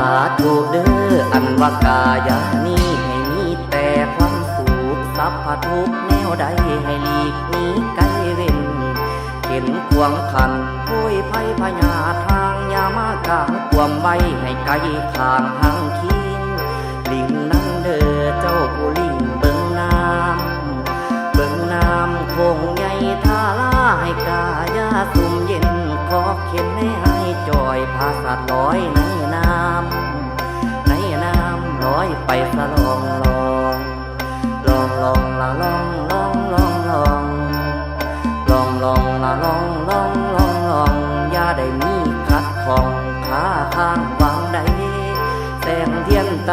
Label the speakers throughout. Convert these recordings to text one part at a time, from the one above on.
Speaker 1: าธุเด้ออันว่ากายานี้ให้มีแต่ความสุขสัพพทุกแนวใดให้หลีกหนีไกลเว้นเห็นควงขันพุ้ยไผ่พญาทางยามากาความไว้ให้ไกลทางหางคิงลิงนั่นเด้อเจ้าผู้ลิงเบิ่งน้ำคงใหญ่ท่าลาให้กายาสุ่มเย็นขอเข็นให้จอยพาสัตว์ลอยในน้ำลอยไปสะลองละลองละลองอย่าได้มีขัดของขาทางวางใดแสงเทียนไต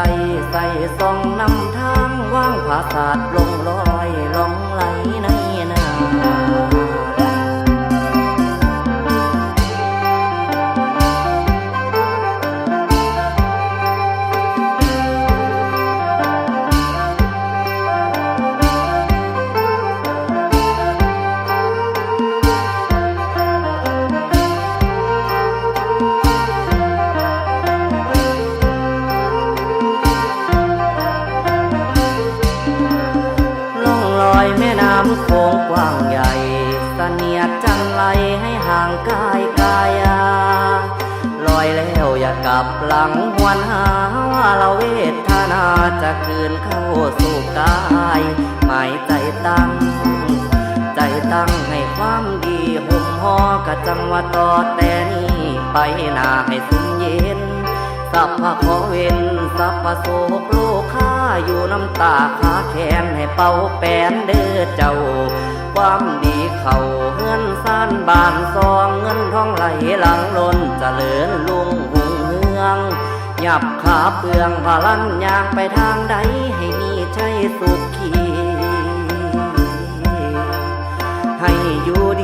Speaker 1: ใส่ส่องนำทางว่างผาศาสตร์ลงลอยลองไหลในน้ำแม่น้ำโขงกว้างใหญ่เสนียดจันไหลให้ห่างกายกายาลอยแล้วอย่ากลับหลังหวนหาว่าเราเวทนาจะคืนเข้าสู่กายหมายใจตั้งให้ความดีห่มห่อกะจังว่าต่อแต่นี้ไปหน้าให้สุมเย็นสัพพะขอเว้นสัพพะโศกโลค่าอยู่น้ำตาขาแขนให้เป่าแป้นเด้อเจ้าความดีเขาเฮือนซ่านบานซองเงินทองไหลหลังล้นเจริญลุงหุ่งเฮืองหยับขาเปลืองพลันยางไปทางใดให้มีใจสุขีให้อยู่ดี